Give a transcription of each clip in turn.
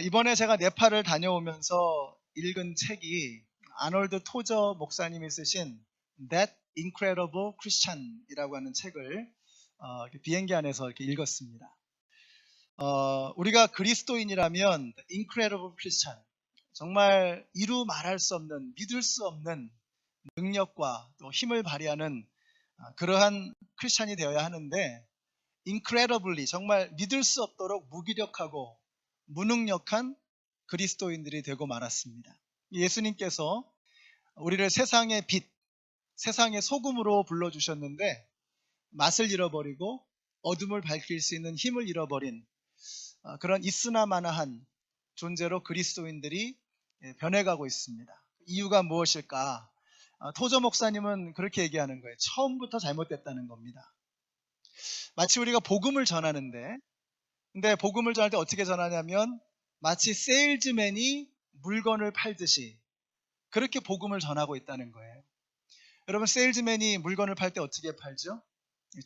이번에 제가 네팔을 다녀오면서 읽은 책이 아놀드 토저 목사님이 쓰신 That Incredible Christian이라고 하는 책을 비행기 안에서 이렇게 읽었습니다. 우리가 그리스도인이라면 Incredible Christian, 정말 이루 말할 수 없는, 믿을 수 없는 능력과 또 힘을 발휘하는 그러한 크리스찬이 되어야 하는데, Incredibly, 정말 믿을 수 없도록 무기력하고 무능력한 그리스도인들이 되고 말았습니다. 예수님께서 우리를 세상의 빛, 세상의 소금으로 불러주셨는데 맛을 잃어버리고 어둠을 밝힐 수 있는 힘을 잃어버린 그런 있으나마나한 존재로 그리스도인들이 변해가고 있습니다. 이유가 무엇일까? 토저 목사님은 그렇게 얘기하는 거예요. 처음부터 잘못됐다는 겁니다. 마치 우리가 복음을 전하는데, 근데 복음을 전할 때 어떻게 전하냐면 마치 세일즈맨이 물건을 팔듯이 그렇게 복음을 전하고 있다는 거예요. 여러분, 세일즈맨이 물건을 팔 때 어떻게 팔죠?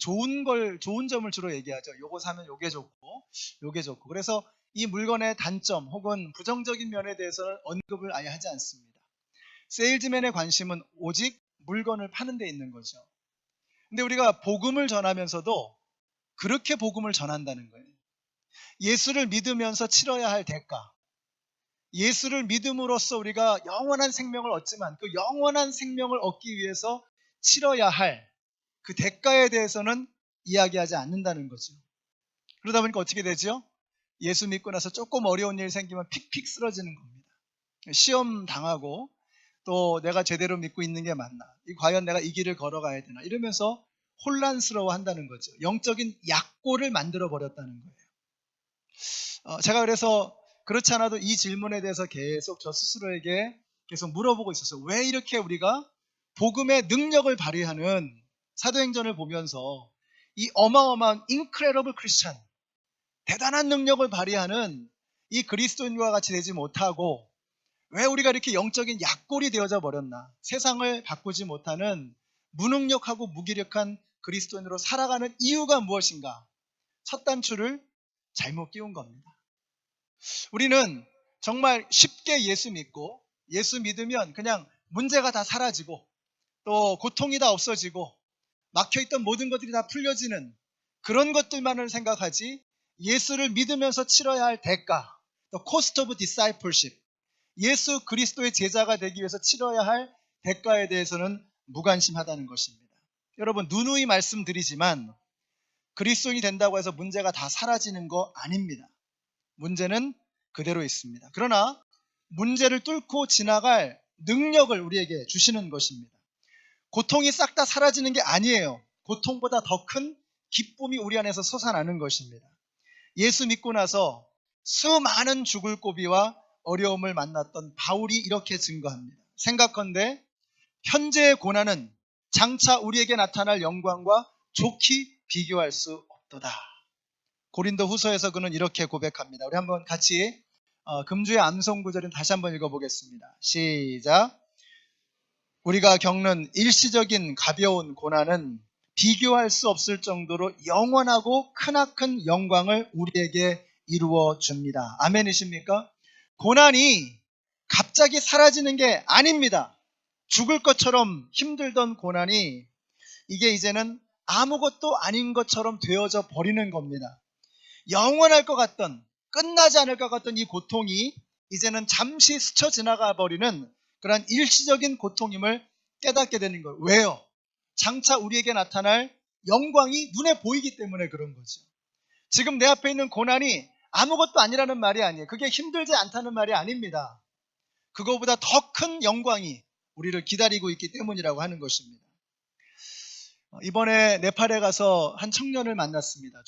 좋은 점을 주로 얘기하죠. 요거 사면 요게 좋고 요게 좋고. 그래서 이 물건의 단점 혹은 부정적인 면에 대해서는 언급을 아예 하지 않습니다. 세일즈맨의 관심은 오직 물건을 파는 데 있는 거죠. 근데 우리가 복음을 전하면서도 그렇게 복음을 전한다는 거예요. 예수를 믿으면서 치러야 할 대가, 예수를 믿음으로써 우리가 영원한 생명을 얻지만 그 영원한 생명을 얻기 위해서 치러야 할 그 대가에 대해서는 이야기하지 않는다는 거죠. 그러다 보니까 어떻게 되죠? 예수 믿고 나서 조금 어려운 일 생기면 픽픽 쓰러지는 겁니다. 시험 당하고 또 내가 제대로 믿고 있는 게 맞나? 과연 내가 이 길을 걸어가야 되나? 이러면서 혼란스러워 한다는 거죠. 영적인 약골을 만들어 버렸다는 거예요. 제가 그래서 그렇지 않아도 이 질문에 대해서 계속 저 스스로에게 계속 물어보고 있었어요. 왜 이렇게 우리가 복음의 능력을 발휘하는 사도행전을 보면서 이 어마어마한 incredible Christian, 대단한 능력을 발휘하는 이 그리스도인과 같이 되지 못하고 왜 우리가 이렇게 영적인 약골이 되어져 버렸나? 세상을 바꾸지 못하는 무능력하고 무기력한 그리스도인으로 살아가는 이유가 무엇인가? 첫 단추를 잘못 끼운 겁니다. 우리는 정말 쉽게 예수 믿고 예수 믿으면 그냥 문제가 다 사라지고 또 고통이 다 없어지고 막혀있던 모든 것들이 다 풀려지는 그런 것들만을 생각하지, 예수를 믿으면서 치러야 할 대가, 또 cost of discipleship, 예수 그리스도의 제자가 되기 위해서 치러야 할 대가에 대해서는 무관심하다는 것입니다. 여러분, 누누이 말씀드리지만 그리스도인이 된다고 해서 문제가 다 사라지는 거 아닙니다. 문제는 그대로 있습니다. 그러나 문제를 뚫고 지나갈 능력을 우리에게 주시는 것입니다. 고통이 싹 다 사라지는 게 아니에요. 고통보다 더 큰 기쁨이 우리 안에서 솟아나는 것입니다. 예수 믿고 나서 수많은 죽을 고비와 어려움을 만났던 바울이 이렇게 증거합니다. 생각컨대 현재의 고난은 장차 우리에게 나타날 영광과 좋게 비교할 수 없도다. 고린도 후서에서 그는 이렇게 고백합니다. 우리 한번 같이 금주의 암송 구절은 다시 한번 읽어보겠습니다. 시작. 우리가 겪는 일시적인 가벼운 고난은 비교할 수 없을 정도로 영원하고 크나큰 영광을 우리에게 이루어 줍니다. 아멘이십니까? 고난이 갑자기 사라지는 게 아닙니다. 죽을 것처럼 힘들던 고난이 이게 이제는 아무것도 아닌 것처럼 되어져 버리는 겁니다. 영원할 것 같던, 끝나지 않을 것 같던 이 고통이 이제는 잠시 스쳐 지나가 버리는 그런 일시적인 고통임을 깨닫게 되는 거예요. 왜요? 장차 우리에게 나타날 영광이 눈에 보이기 때문에 그런 거죠. 지금 내 앞에 있는 고난이 아무것도 아니라는 말이 아니에요. 그게 힘들지 않다는 말이 아닙니다. 그거보다 더 큰 영광이 우리를 기다리고 있기 때문이라고 하는 것입니다. 이번에 네팔에 가서 한 청년을 만났습니다.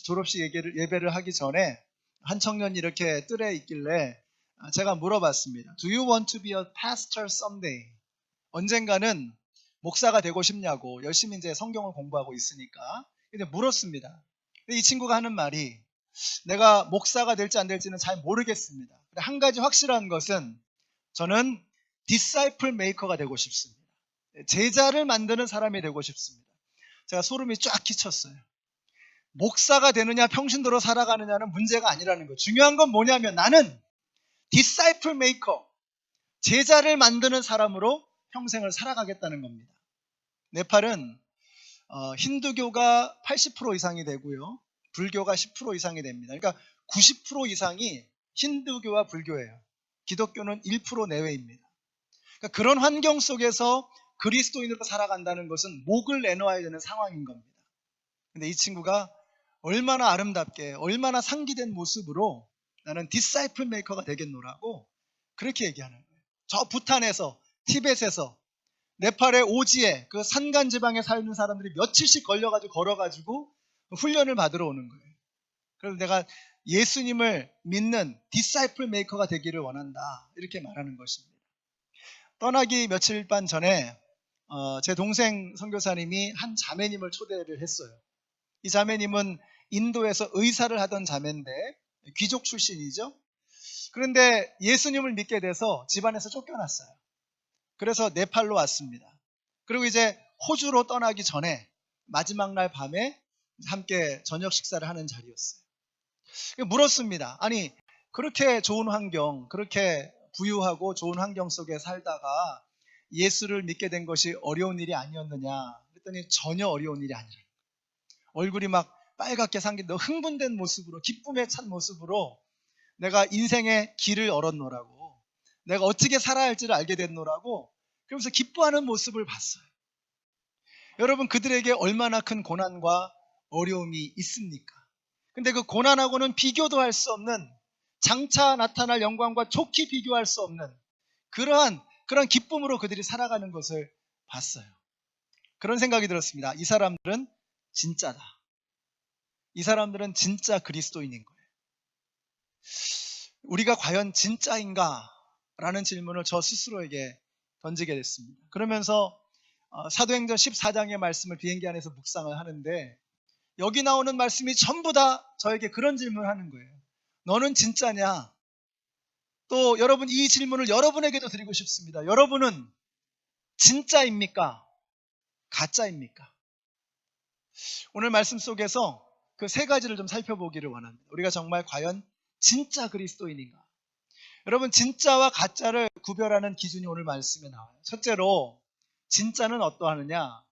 졸업식 예배를 하기 전에 한 청년이 이렇게 뜰에 있길래 제가 물어봤습니다. Do you want to be a pastor someday? 언젠가는 목사가 되고 싶냐고, 열심히 이제 성경을 공부하고 있으니까. 근데 물었습니다. 근데 이 친구가 하는 말이, 내가 목사가 될지 안 될지는 잘 모르겠습니다. 근데 한 가지 확실한 것은 저는 disciple maker가 되고 싶습니다. 제자를 만드는 사람이 되고 싶습니다. 제가 소름이 쫙 끼쳤어요. 목사가 되느냐 평신도로 살아가느냐는 문제가 아니라는 거예요. 중요한 건 뭐냐면 나는 disciple maker, 제자를 만드는 사람으로 평생을 살아가겠다는 겁니다. 네팔은 힌두교가 80% 이상이 되고요, 불교가 10% 이상이 됩니다. 그러니까 90% 이상이 힌두교와 불교예요. 기독교는 1% 내외입니다. 그러니까 그런 환경 속에서 그리스도인으로 살아간다는 것은 목을 내놓아야 되는 상황인 겁니다. 근데 이 친구가 얼마나 아름답게, 얼마나 상기된 모습으로 나는 디사이플 메이커가 되겠노라고 그렇게 얘기하는 거예요. 저 부탄에서, 티벳에서, 네팔의 오지에, 그 산간 지방에 사는 사람들이 며칠씩 걸어가지고 훈련을 받으러 오는 거예요. 그래서 내가 예수님을 믿는 디사이플 메이커가 되기를 원한다, 이렇게 말하는 것입니다. 떠나기 며칠 반 전에 제 동생 선교사님이 한 자매님을 초대를 했어요. 이 자매님은 인도에서 의사를 하던 자매인데 귀족 출신이죠. 그런데 예수님을 믿게 돼서 집안에서 쫓겨났어요. 그래서 네팔로 왔습니다. 그리고 이제 호주로 떠나기 전에 마지막 날 밤에 함께 저녁 식사를 하는 자리였어요. 물었습니다. 아니, 그렇게 좋은 환경, 그렇게 부유하고 좋은 환경 속에 살다가 예수를 믿게 된 것이 어려운 일이 아니었느냐 그랬더니 전혀 어려운 일이 아니라, 얼굴이 막 빨갛게 상긴 너 흥분된 모습으로, 기쁨에 찬 모습으로 내가 인생의 길을 얼었노라고, 내가 어떻게 살아야 할지를 알게 됐노라고 그러면서 기뻐하는 모습을 봤어요. 여러분, 그들에게 얼마나 큰 고난과 어려움이 있습니까? 근데 그 고난하고는 비교도 할 수 없는, 장차 나타날 영광과 좋게 비교할 수 없는 그런 기쁨으로 그들이 살아가는 것을 봤어요. 그런 생각이 들었습니다. 이 사람들은 진짜다. 이 사람들은 진짜 그리스도인인 거예요. 우리가 과연 진짜인가? 라는 질문을 저 스스로에게 던지게 됐습니다. 그러면서 사도행전 14장의 말씀을 비행기 안에서 묵상을 하는데, 여기 나오는 말씀이 전부 다 저에게 그런 질문을 하는 거예요. 너는 진짜냐? 또 여러분, 이 질문을 여러분에게도 드리고 싶습니다. 여러분은 진짜입니까? 가짜입니까? 오늘 말씀 속에서 그 세 가지를 좀 살펴보기를 원합니다. 우리가 정말 과연 진짜 그리스도인인가? 여러분, 진짜와 가짜를 구별하는 기준이 오늘 말씀에 나와요. 첫째로, 진짜는 어떠하느냐?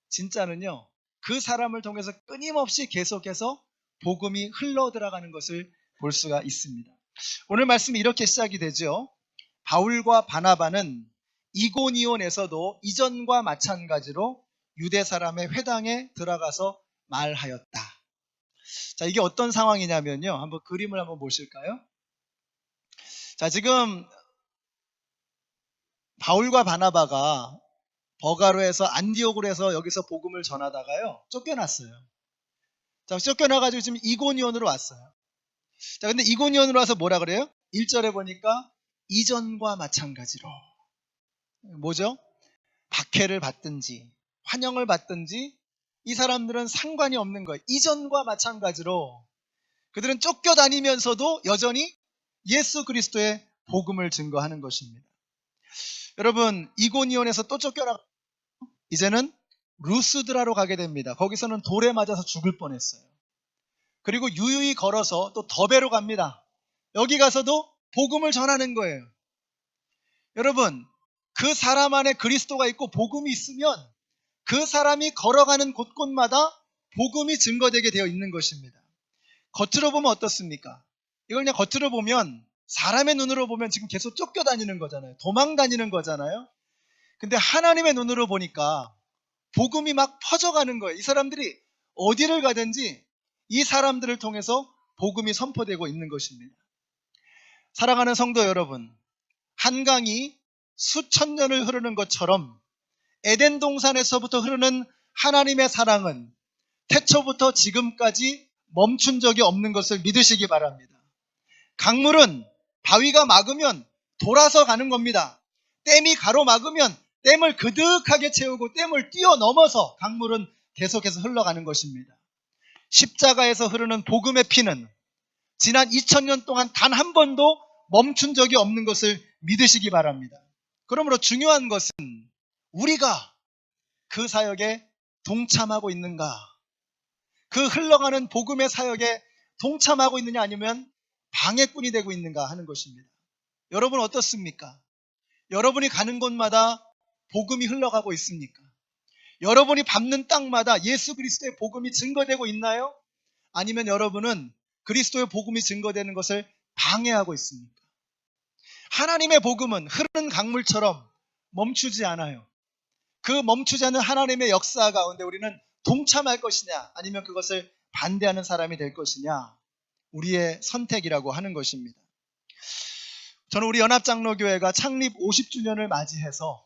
진짜는요, 그 사람을 통해서 끊임없이 계속해서 복음이 흘러 들어가는 것을 볼 수가 있습니다. 오늘 말씀이 이렇게 시작이 되죠. 바울과 바나바는 이고니온에서도 이전과 마찬가지로 유대 사람의 회당에 들어가서 말하였다. 자, 이게 어떤 상황이냐면요, 한번 그림을 한번 보실까요? 자, 지금 바울과 바나바가 버가로에서 안디옥으로 해서 여기서 복음을 전하다가요, 쫓겨났어요. 자, 쫓겨나가지고 지금 이고니온으로 왔어요. 자, 근데 이고니온으로 와서 뭐라 그래요? 1절에 보니까 이전과 마찬가지로. 뭐죠? 박해를 받든지 환영을 받든지 이 사람들은 상관이 없는 거예요. 이전과 마찬가지로 그들은 쫓겨다니면서도 여전히 예수 그리스도의 복음을 증거하는 것입니다. 여러분, 이고니온에서 또 쫓겨나 이제는 루스드라로 가게 됩니다. 거기서는 돌에 맞아서 죽을 뻔했어요. 그리고 유유히 걸어서 또 더베로 갑니다. 여기 가서도 복음을 전하는 거예요. 여러분, 그 사람 안에 그리스도가 있고 복음이 있으면 그 사람이 걸어가는 곳곳마다 복음이 증거되게 되어 있는 것입니다. 겉으로 보면 어떻습니까? 이걸 그냥 겉으로 보면, 사람의 눈으로 보면 지금 계속 쫓겨다니는 거잖아요. 도망 다니는 거잖아요. 근데 하나님의 눈으로 보니까 복음이 막 퍼져가는 거예요. 이 사람들이 어디를 가든지 이 사람들을 통해서 복음이 선포되고 있는 것입니다. 사랑하는 성도 여러분, 한강이 수천 년을 흐르는 것처럼 에덴 동산에서부터 흐르는 하나님의 사랑은 태초부터 지금까지 멈춘 적이 없는 것을 믿으시기 바랍니다. 강물은 바위가 막으면 돌아서 가는 겁니다. 댐이 가로막으면 댐을 그득하게 채우고 댐을 뛰어넘어서 강물은 계속해서 흘러가는 것입니다. 십자가에서 흐르는 복음의 피는 지난 2000년 동안 단 한 번도 멈춘 적이 없는 것을 믿으시기 바랍니다. 그러므로 중요한 것은 우리가 그 사역에 동참하고 있는가, 그 흘러가는 복음의 사역에 동참하고 있느냐, 아니면 방해꾼이 되고 있는가 하는 것입니다. 여러분 어떻습니까? 여러분이 가는 곳마다 복음이 흘러가고 있습니까? 여러분이 밟는 땅마다 예수 그리스도의 복음이 증거되고 있나요? 아니면 여러분은 그리스도의 복음이 증거되는 것을 방해하고 있습니까? 하나님의 복음은 흐르는 강물처럼 멈추지 않아요. 그 멈추지 않는 하나님의 역사 가운데 우리는 동참할 것이냐 아니면 그것을 반대하는 사람이 될 것이냐, 우리의 선택이라고 하는 것입니다. 저는 우리 연합장로교회가 창립 50주년을 맞이해서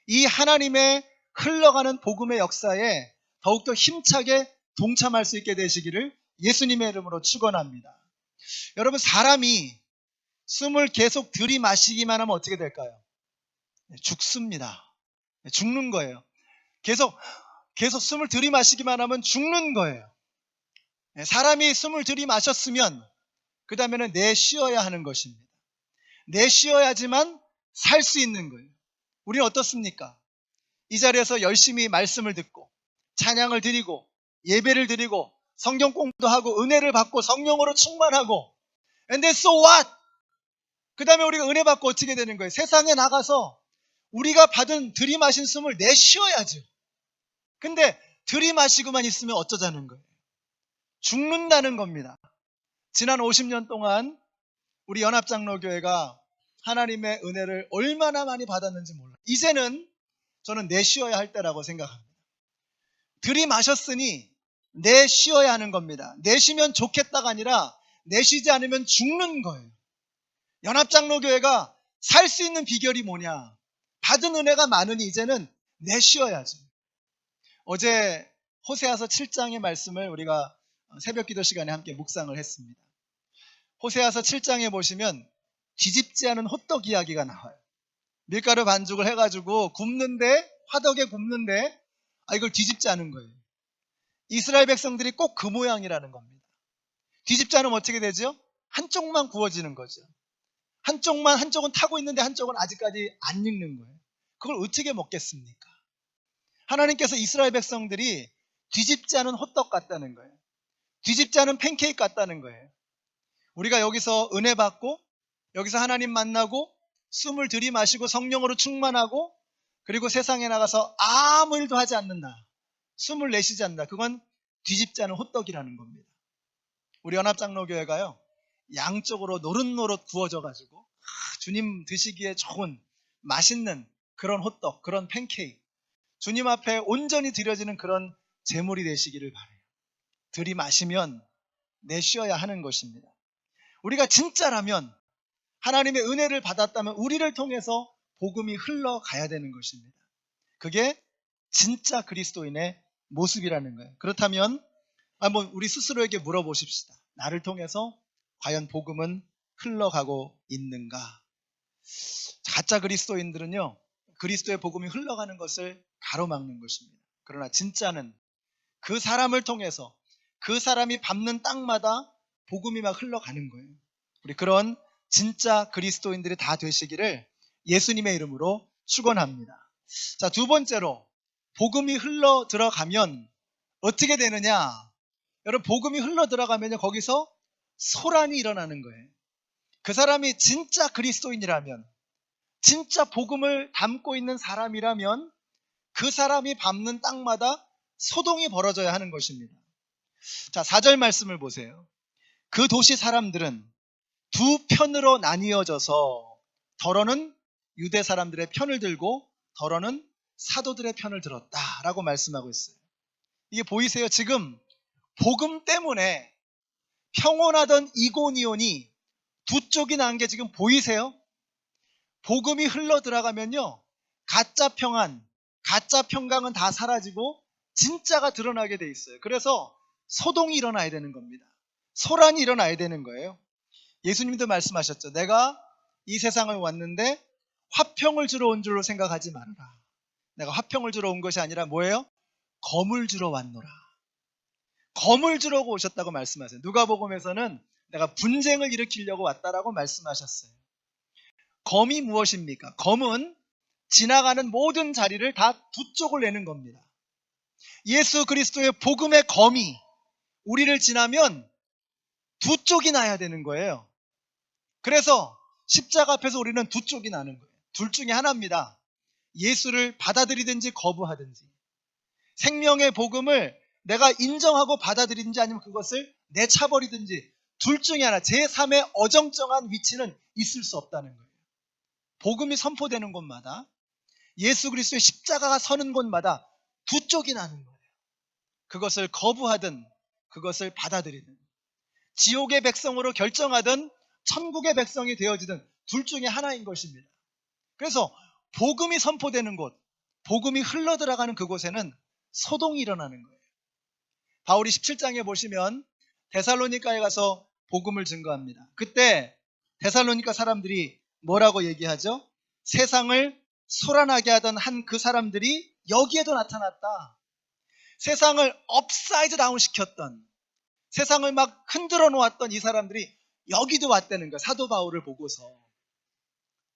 이 하나님의 흘러가는 복음의 역사에 더욱더 힘차게 동참할 수 있게 되시기를 예수님의 이름으로 축원합니다. 여러분, 사람이 숨을 계속 들이마시기만 하면 어떻게 될까요? 죽습니다. 죽는 거예요. 계속 숨을 들이마시기만 하면 죽는 거예요. 사람이 숨을 들이마셨으면 그 다음에는 내쉬어야 하는 것입니다. 내쉬어야지만 살 수 있는 거예요. 우리는 어떻습니까? 이 자리에서 열심히 말씀을 듣고 찬양을 드리고 예배를 드리고 성경 공부도 하고 은혜를 받고 성령으로 충만하고, and then so what? 그 다음에 우리가 은혜 받고 어떻게 되는 거예요? 세상에 나가서 우리가 받은 들이마신 숨을 내쉬어야죠. 근데 들이마시고만 있으면 어쩌자는 거예요? 죽는다는 겁니다. 지난 50년 동안 우리 연합장로교회가 하나님의 은혜를 얼마나 많이 받았는지 몰라요. 이제는 저는 내쉬어야 할 때라고 생각합니다. 들이마셨으니 내쉬어야 하는 겁니다. 내쉬면 좋겠다가 아니라 내쉬지 않으면 죽는 거예요. 연합장로교회가 살 수 있는 비결이 뭐냐? 받은 은혜가 많으니 이제는 내쉬어야죠. 어제 호세아서 7장의 말씀을 우리가 새벽 기도 시간에 함께 묵상을 했습니다. 호세아서 7장에 보시면 뒤집지 않은 호떡 이야기가 나와요. 밀가루 반죽을 해가지고 굽는데, 화덕에 굽는데 이걸 뒤집지 않은 거예요. 이스라엘 백성들이 꼭 그 모양이라는 겁니다. 뒤집지 않으면 어떻게 되죠? 한쪽만 구워지는 거죠. 한쪽은 타고 있는데 한쪽은 아직까지 안 익는 거예요. 그걸 어떻게 먹겠습니까? 하나님께서 이스라엘 백성들이 뒤집지 않은 호떡 같다는 거예요. 뒤집지 않은 팬케이크 같다는 거예요. 우리가 여기서 은혜 받고 여기서 하나님 만나고 숨을 들이마시고 성령으로 충만하고 그리고 세상에 나가서 아무 일도 하지 않는다, 숨을 내쉬지 않는다, 그건 뒤집지 않은 호떡이라는 겁니다. 우리 연합장로교회가요, 양쪽으로 노릇노릇 구워져 가지고 주님 드시기에 좋은 맛있는 그런 호떡, 그런 팬케이크, 주님 앞에 온전히 드려지는 그런 제물이 되시기를 바라요. 들이마시면 내쉬어야 하는 것입니다. 우리가 진짜라면, 하나님의 은혜를 받았다면 우리를 통해서 복음이 흘러가야 되는 것입니다. 그게 진짜 그리스도인의 모습이라는 거예요. 그렇다면 한번 우리 스스로에게 물어보십시다. 나를 통해서 과연 복음은 흘러가고 있는가? 가짜 그리스도인들은요, 그리스도의 복음이 흘러가는 것을 가로막는 것입니다. 그러나 진짜는 그 사람을 통해서 그 사람이 밟는 땅마다 복음이 막 흘러가는 거예요. 우리 그런 진짜 그리스도인들이 다 되시기를 예수님의 이름으로 축원합니다. 자, 두 번째로 복음이 흘러 들어가면 어떻게 되느냐? 여러분, 복음이 흘러 들어가면요, 거기서 소란이 일어나는 거예요. 그 사람이 진짜 그리스도인이라면, 진짜 복음을 담고 있는 사람이라면 그 사람이 밟는 땅마다 소동이 벌어져야 하는 것입니다. 자, 4절 말씀을 보세요. 그 도시 사람들은 두 편으로 나뉘어져서 더러는 유대 사람들의 편을 들고 더러는 사도들의 편을 들었다라고 말씀하고 있어요. 이게 보이세요? 지금 복음 때문에 평온하던 이고니온이 두 쪽이 난 게 지금 보이세요? 복음이 흘러 들어가면요, 가짜 평안, 가짜 평강은 다 사라지고 진짜가 드러나게 돼 있어요. 그래서 소동이 일어나야 되는 겁니다. 소란이 일어나야 되는 거예요. 예수님도 말씀하셨죠. 내가 이 세상을 왔는데 화평을 주러 온 줄로 생각하지 말아라. 내가 화평을 주러 온 것이 아니라 뭐예요? 검을 주러 왔노라. 검을 주러 오셨다고 말씀하세요. 누가복음에서는 내가 분쟁을 일으키려고 왔다라고 말씀하셨어요. 검이 무엇입니까? 검은 지나가는 모든 자리를 다 두 쪽을 내는 겁니다. 예수 그리스도의 복음의 검이 우리를 지나면 두 쪽이 나야 되는 거예요. 그래서 십자가 앞에서 우리는 두 쪽이 나는 거예요. 둘 중에 하나입니다. 예수를 받아들이든지 거부하든지. 생명의 복음을 내가 인정하고 받아들이든지 아니면 그것을 내차버리든지 둘 중에 하나, 제3의 어정쩡한 위치는 있을 수 없다는 거예요. 복음이 선포되는 곳마다, 예수 그리스도의 십자가가 서는 곳마다 두 쪽이 나는 거예요. 그것을 거부하든 그것을 받아들이든, 지옥의 백성으로 결정하든 천국의 백성이 되어지든 둘 중에 하나인 것입니다. 그래서 복음이 선포되는 곳, 복음이 흘러들어가는 그곳에는 소동이 일어나는 거예요. 바울이 17장에 보시면 데살로니가에 가서 복음을 증거합니다. 그때 데살로니가 사람들이 뭐라고 얘기하죠? 세상을 소란하게 하던 한 그 사람들이 여기에도 나타났다. 세상을 업사이드 다운 시켰던, 세상을 막 흔들어 놓았던 이 사람들이 여기도 왔다는 거예요. 사도 바울을 보고서.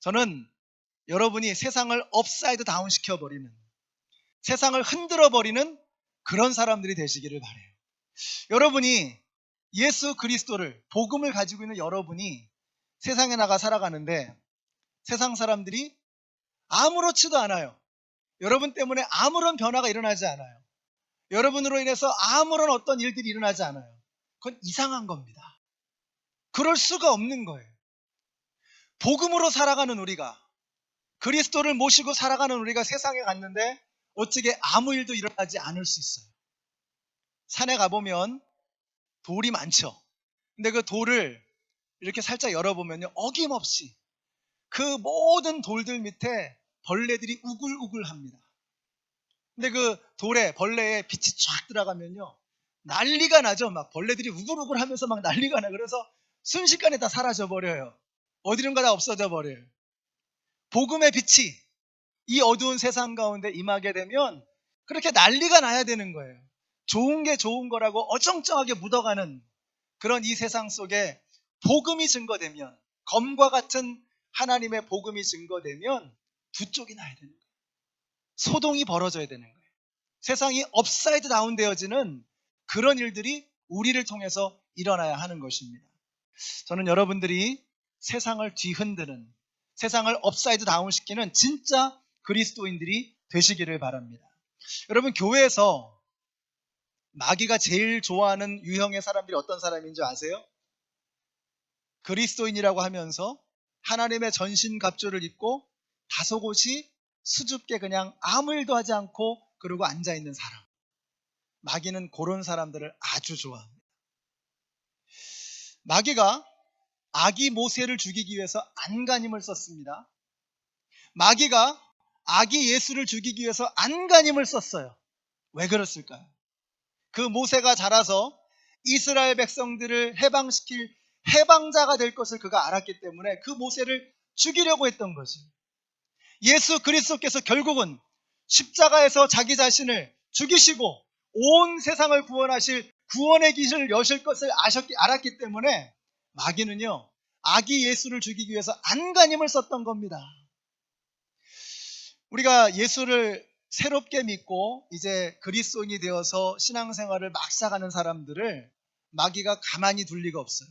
저는 여러분이 세상을 업사이드 다운 시켜버리는, 세상을 흔들어 버리는 그런 사람들이 되시기를 바라요. 여러분이 예수 그리스도를, 복음을 가지고 있는 여러분이 세상에 나가 살아가는데 세상 사람들이 아무렇지도 않아요. 여러분 때문에 아무런 변화가 일어나지 않아요. 여러분으로 인해서 아무런 어떤 일들이 일어나지 않아요. 그건 이상한 겁니다. 그럴 수가 없는 거예요. 복음으로 살아가는 우리가, 그리스도를 모시고 살아가는 우리가 세상에 갔는데 어떻게 아무 일도 일어나지 않을 수 있어요. 산에 가보면 돌이 많죠. 근데 그 돌을 이렇게 살짝 열어보면요, 어김없이 그 모든 돌들 밑에 벌레들이 우글우글합니다. 근데 그 돌에, 벌레에 빛이 쫙 들어가면요, 난리가 나죠. 막 벌레들이 우글우글 하면서 막 난리가 나요. 그래서 순식간에 다 사라져 버려요. 어디론가 다 없어져 버려요. 복음의 빛이 이 어두운 세상 가운데 임하게 되면 그렇게 난리가 나야 되는 거예요. 좋은 게 좋은 거라고 어정쩡하게 묻어가는 그런 이 세상 속에 복음이 증거되면, 검과 같은 하나님의 복음이 증거되면 두 쪽이 나야 되는 거예요. 소동이 벌어져야 되는 거예요. 세상이 업사이드 다운 되어지는 그런 일들이 우리를 통해서 일어나야 하는 것입니다. 저는 여러분들이 세상을 뒤흔드는, 세상을 업사이드 다운 시키는 진짜 그리스도인들이 되시기를 바랍니다. 여러분, 교회에서 마귀가 제일 좋아하는 유형의 사람들이 어떤 사람인지 아세요? 그리스도인이라고 하면서 하나님의 전신갑주를 입고 다소곳이 수줍게 그냥 아무 일도 하지 않고 그러고 앉아있는 사람. 마귀는 그런 사람들을 아주 좋아합니다. 마귀가 아기 모세를 죽이기 위해서 안간힘을 썼습니다. 마귀가 아기 예수를 죽이기 위해서 안간힘을 썼어요. 왜 그랬을까요? 그 모세가 자라서 이스라엘 백성들을 해방시킬 해방자가 될 것을 그가 알았기 때문에 그 모세를 죽이려고 했던 거지. 예수 그리스도께서 결국은 십자가에서 자기 자신을 죽이시고 온 세상을 구원하실 구원의 길을 여실 것을 알았기 때문에 마귀는요, 아기 예수를 죽이기 위해서 안간힘을 썼던 겁니다. 우리가 예수를 새롭게 믿고 이제 그리스도인이 되어서 신앙생활을 막 시작하는 사람들을 마귀가 가만히 둘 리가 없어요.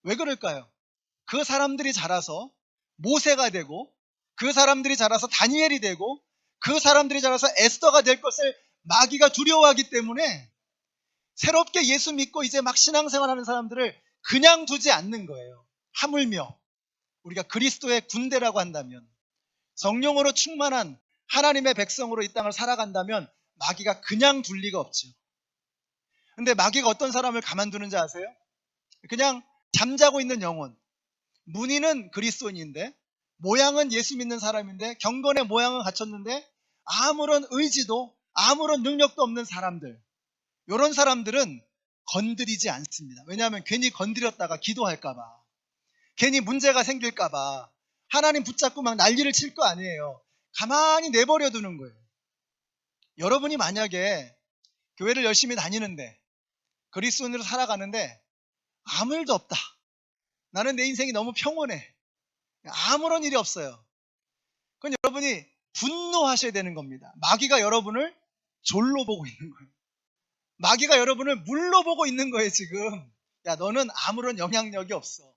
왜 그럴까요? 그 사람들이 자라서 모세가 되고, 그 사람들이 자라서 다니엘이 되고, 그 사람들이 자라서 에스더가 될 것을 마귀가 두려워하기 때문에 새롭게 예수 믿고 이제 막 신앙생활하는 사람들을 그냥 두지 않는 거예요. 하물며 우리가 그리스도의 군대라고 한다면, 성령으로 충만한 하나님의 백성으로 이 땅을 살아간다면 마귀가 그냥 둘 리가 없죠. 근데 마귀가 어떤 사람을 가만두는지 아세요? 그냥 잠자고 있는 영혼, 문의는 그리스도인인데 모양은 예수 믿는 사람인데 경건의 모양은 갖췄는데 아무런 의지도 아무런 능력도 없는 사람들, 이런 사람들은 건드리지 않습니다. 왜냐하면 괜히 건드렸다가 기도할까 봐, 괜히 문제가 생길까 봐 하나님 붙잡고 막 난리를 칠 거 아니에요. 가만히 내버려 두는 거예요. 여러분이 만약에 교회를 열심히 다니는데 그리스도인으로 살아가는데 아무 일도 없다, 나는 내 인생이 너무 평온해, 아무런 일이 없어요. 그건 여러분이 분노하셔야 되는 겁니다. 마귀가 여러분을 졸로 보고 있는 거예요. 마귀가 여러분을 물로 보고 있는 거예요. 지금 야, 너는 아무런 영향력이 없어,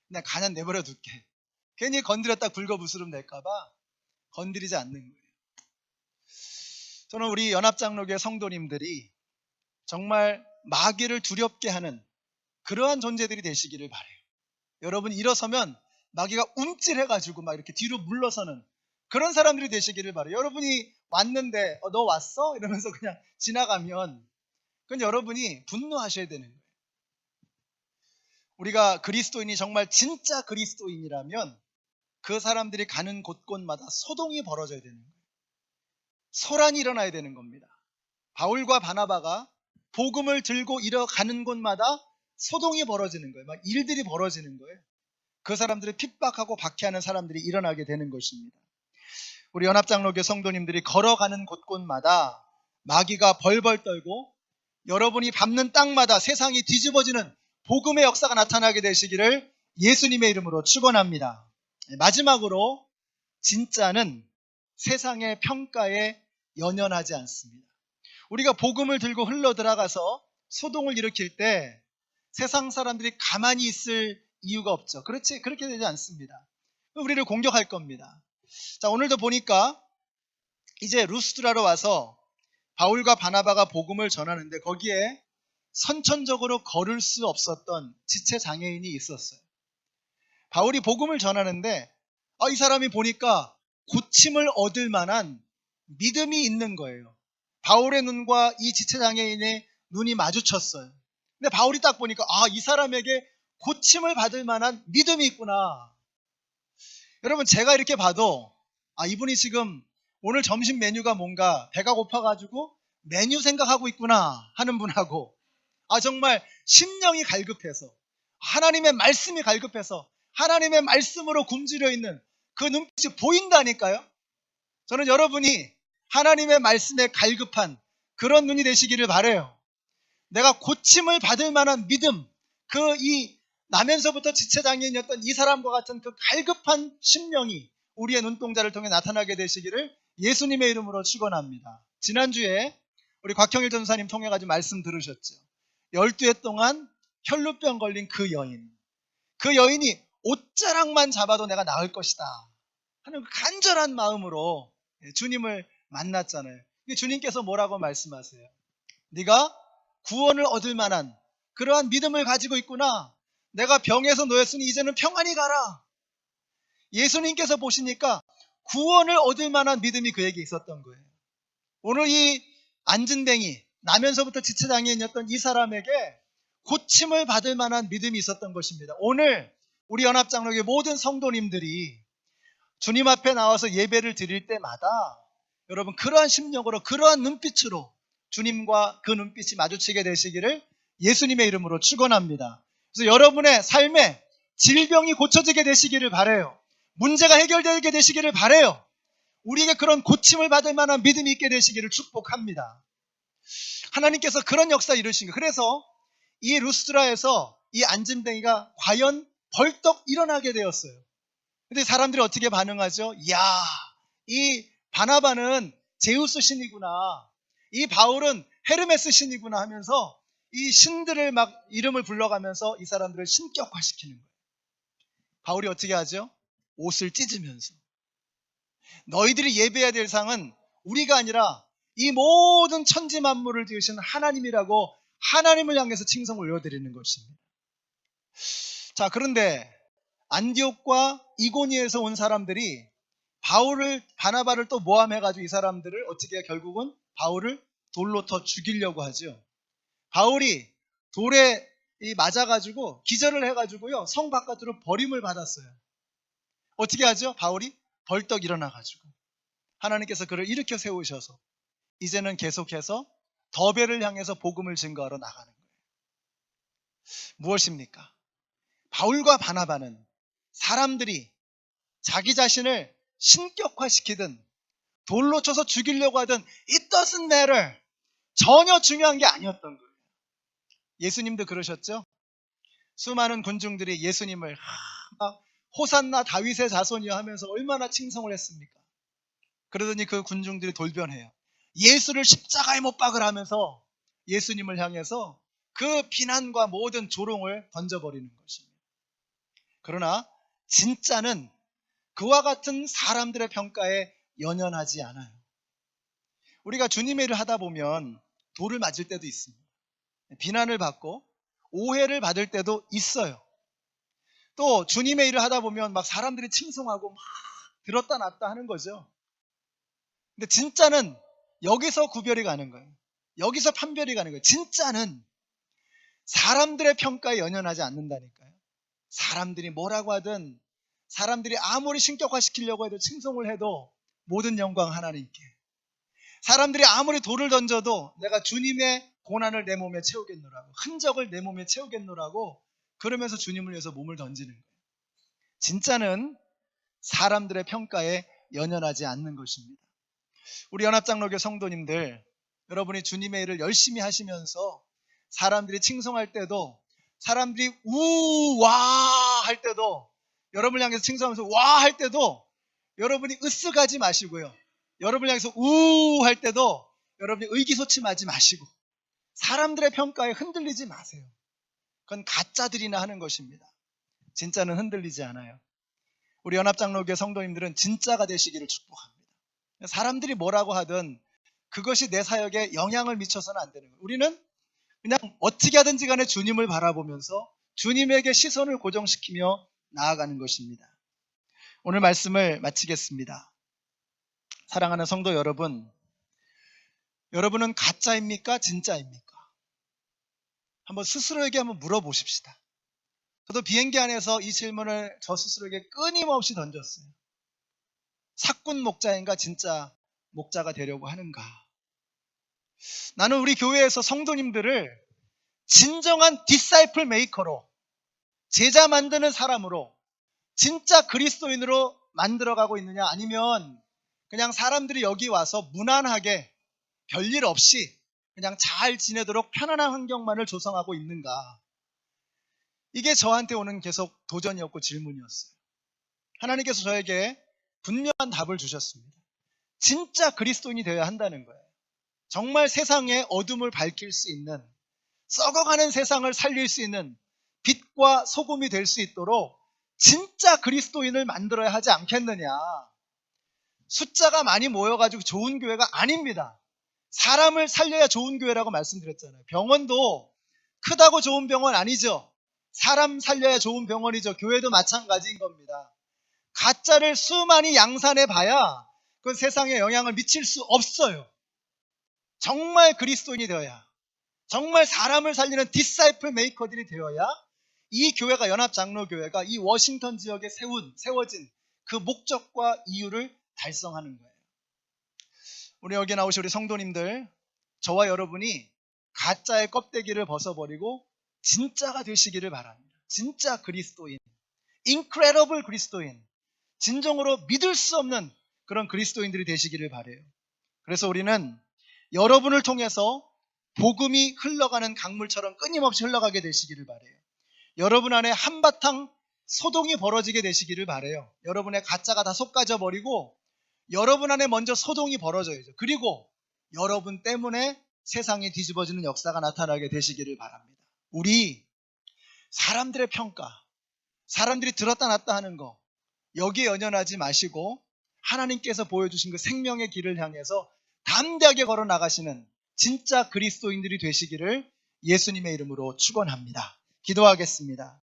그냥 가냥 내버려 둘게. 괜히 건드렸다 굴거부스럼 낼까봐 건드리지 않는 거예요. 저는 우리 연합장로교회 성도님들이 정말 마귀를 두렵게 하는 그러한 존재들이 되시기를 바라요. 여러분 일어서면 마귀가 움찔해가지고 막 이렇게 뒤로 물러서는 그런 사람들이 되시기를 바라요. 여러분이 왔는데 너 왔어? 이러면서 그냥 지나가면 그건 여러분이 분노하셔야 되는 거예요. 우리가 그리스도인이 정말 진짜 그리스도인이라면 그 사람들이 가는 곳곳마다 소동이 벌어져야 되는 거예요. 소란이 일어나야 되는 겁니다. 바울과 바나바가 복음을 들고 일어가는 곳마다 소동이 벌어지는 거예요. 막 일들이 벌어지는 거예요. 그 사람들을 핍박하고 박해하는 사람들이 일어나게 되는 것입니다. 우리 연합장로교 성도님들이 걸어가는 곳곳마다 마귀가 벌벌 떨고 여러분이 밟는 땅마다 세상이 뒤집어지는 복음의 역사가 나타나게 되시기를 예수님의 이름으로 축원합니다. 마지막으로 진짜는 세상의 평가에 연연하지 않습니다. 우리가 복음을 들고 흘러 들어가서 소동을 일으킬 때 세상 사람들이 가만히 있을 이유가 없죠. 그렇지? 그렇게 되지 않습니다. 우리를 공격할 겁니다. 자, 오늘도 보니까 이제 루스드라로 와서 바울과 바나바가 복음을 전하는데 거기에 선천적으로 걸을 수 없었던 지체 장애인이 있었어요. 바울이 복음을 전하는데 이 사람이 보니까 고침을 얻을 만한 믿음이 있는 거예요. 바울의 눈과 이 지체 장애인의 눈이 마주쳤어요. 근데 바울이 딱 보니까 이 사람에게 고침을 받을 만한 믿음이 있구나. 여러분 제가 이렇게 봐도 이분이 지금 오늘 점심 메뉴가 뭔가 배가 고파가지고 메뉴 생각하고 있구나 하는 분하고 정말 심령이 갈급해서 하나님의 말씀이 갈급해서 하나님의 말씀으로 굶주려 있는 그 눈빛이 보인다니까요. 저는 여러분이 하나님의 말씀에 갈급한 그런 눈이 되시기를 바라요. 내가 고침을 받을 만한 믿음, 이 나면서부터 지체장애인이었던 이 사람과 같은 그 갈급한 심령이 우리의 눈동자를 통해 나타나게 되시기를 예수님의 이름으로 축원합니다. 지난주에 우리 곽형일 전사님 통해 가지고 말씀 들으셨죠. 12해 동안 혈루병 걸린 그 여인. 그 여인이 옷자락만 잡아도 내가 나을 것이다 하는 그 간절한 마음으로 주님을 만났잖아요. 주님께서 뭐라고 말씀하세요? 네가 구원을 얻을 만한 그러한 믿음을 가지고 있구나. 내가 병에서 놓였으니 이제는 평안히 가라. 예수님께서 보시니까 구원을 얻을 만한 믿음이 그에게 있었던 거예요. 오늘 이 안진뱅이, 나면서부터 지체장애인이었던 이 사람에게 고침을 받을 만한 믿음이 있었던 것입니다. 오늘 우리 연합장로교회 모든 성도님들이 주님 앞에 나와서 예배를 드릴 때마다 여러분 그러한 심령으로 그러한 눈빛으로 주님과 그 눈빛이 마주치게 되시기를 예수님의 이름으로 축원합니다. 그래서 여러분의 삶에 질병이 고쳐지게 되시기를 바라요. 문제가 해결되게 되시기를 바라요. 우리에게 그런 고침을 받을 만한 믿음이 있게 되시기를 축복합니다. 하나님께서 그런 역사 이루신 거예요. 그래서 이 루스드라에서 이 안진뱅이가 과연 벌떡 일어나게 되었어요. 근데 사람들이 어떻게 반응하죠? 이야, 이 바나바는 제우스 신이구나. 이 바울은 헤르메스 신이구나 하면서 이 신들을 막 이름을 불러가면서 이 사람들을 신격화시키는 거예요. 바울이 어떻게 하죠? 옷을 찢으면서 너희들이 예배해야 될 상은 우리가 아니라 이 모든 천지 만물을 지으신 하나님이라고 하나님을 향해서 칭송을 올려드리는 것입니다. 자, 그런데 안디옥과 이고니에서 온 사람들이 바나바를 또 모함해가지고 이 사람들을 어떻게 결국은 바울을 돌로 더 죽이려고 하죠. 바울이 돌에 맞아가지고 기절을 해가지고요 성 바깥으로 버림을 받았어요. 어떻게 하죠? 바울이 벌떡 일어나가지고 하나님께서 그를 일으켜 세우셔서 이제는 계속해서 더베를 향해서 복음을 증거하러 나가는 거예요. 무엇입니까? 바울과 바나바는 사람들이 자기 자신을 신격화시키든 돌로 쳐서 죽이려고 하든 it doesn't matter. 전혀 중요한 게 아니었던 거예요. 예수님도 그러셨죠? 수많은 군중들이 예수님을 호산나 다윗의 자손이여 하면서 얼마나 칭송을 했습니까? 그러더니 그 군중들이 돌변해요. 예수를 십자가에 못 박으라 하면서 예수님을 향해서 그 비난과 모든 조롱을 던져버리는 것입니다. 그러나 진짜는 그와 같은 사람들의 평가에 연연하지 않아요. 우리가 주님의 일을 하다 보면 돌을 맞을 때도 있습니다. 비난을 받고 오해를 받을 때도 있어요. 또 주님의 일을 하다 보면 막 사람들이 칭송하고 막 들었다 놨다 하는 거죠. 근데 진짜는 여기서 구별이 가는 거예요. 여기서 판별이 가는 거예요. 진짜는 사람들의 평가에 연연하지 않는다니까요. 사람들이 뭐라고 하든, 사람들이 아무리 신격화시키려고 해도, 칭송을 해도 모든 영광 하나님께. 사람들이 아무리 돌을 던져도 내가 주님의 고난을 내 몸에 채우겠노라고, 흔적을 내 몸에 채우겠노라고 그러면서 주님을 위해서 몸을 던지는 거예요. 진짜는 사람들의 평가에 연연하지 않는 것입니다. 우리 연합장로교 성도님들, 여러분이 주님의 일을 열심히 하시면서 사람들이 칭송할 때도, 사람들이 우와 할 때도, 여러분을 향해서 칭송하면서 와 할 때도 여러분이 으쓱하지 마시고요. 여러분을 향해서 우 할 때도 여러분이 의기소침하지 마시고 사람들의 평가에 흔들리지 마세요. 그건 가짜들이나 하는 것입니다. 진짜는 흔들리지 않아요. 우리 연합장로교 성도님들은 진짜가 되시기를 축복합니다. 사람들이 뭐라고 하든 그것이 내 사역에 영향을 미쳐서는 안 되는 거예요. 우리는 그냥 어떻게 하든지 간에 주님을 바라보면서 주님에게 시선을 고정시키며 나아가는 것입니다. 오늘 말씀을 마치겠습니다. 사랑하는 성도 여러분, 여러분은 가짜입니까? 진짜입니까? 한번 스스로에게 한번 물어보십시다. 저도 비행기 안에서 이 질문을 저 스스로에게 끊임없이 던졌어요. 사꾼 목자인가 진짜 목자가 되려고 하는가? 나는 우리 교회에서 성도님들을 진정한 디사이플 메이커로, 제자 만드는 사람으로, 진짜 그리스도인으로 만들어가고 있느냐, 아니면 그냥 사람들이 여기 와서 무난하게 별일 없이 그냥 잘 지내도록 편안한 환경만을 조성하고 있는가? 이게 저한테 오는 계속 도전이었고 질문이었어요. 하나님께서 저에게 분명한 답을 주셨습니다. 진짜 그리스도인이 되어야 한다는 거예요. 정말 세상의 어둠을 밝힐 수 있는, 썩어가는 세상을 살릴 수 있는 빛과 소금이 될 수 있도록 진짜 그리스도인을 만들어야 하지 않겠느냐. 숫자가 많이 모여가지고 좋은 교회가 아닙니다. 사람을 살려야 좋은 교회라고 말씀드렸잖아요. 병원도 크다고 좋은 병원 아니죠. 사람 살려야 좋은 병원이죠. 교회도 마찬가지인 겁니다. 가짜를 수많이 양산해 봐야 그 세상에 영향을 미칠 수 없어요. 정말 그리스도인이 되어야, 정말 사람을 살리는 디사이플 메이커들이 되어야 이 교회가, 연합장로교회가 이 워싱턴 지역에 세워진 그 목적과 이유를 달성하는 거예요. 우리 여기 나오신 우리 성도님들, 저와 여러분이 가짜의 껍데기를 벗어버리고 진짜가 되시기를 바랍니다. 진짜 그리스도인, incredible 그리스도인, 진정으로 믿을 수 없는 그런 그리스도인들이 되시기를 바라요. 그래서 우리는 여러분을 통해서 복음이 흘러가는 강물처럼 끊임없이 흘러가게 되시기를 바라요. 여러분 안에 한바탕 소동이 벌어지게 되시기를 바라요. 여러분의 가짜가 다 솎아져 버리고 여러분 안에 먼저 소동이 벌어져야죠. 그리고 여러분 때문에 세상이 뒤집어지는 역사가 나타나게 되시기를 바랍니다. 우리 사람들의 평가, 사람들이 들었다 놨다 하는 거, 여기에 연연하지 마시고 하나님께서 보여주신 그 생명의 길을 향해서 담대하게 걸어 나가시는 진짜 그리스도인들이 되시기를 예수님의 이름으로 축원합니다. 기도하겠습니다.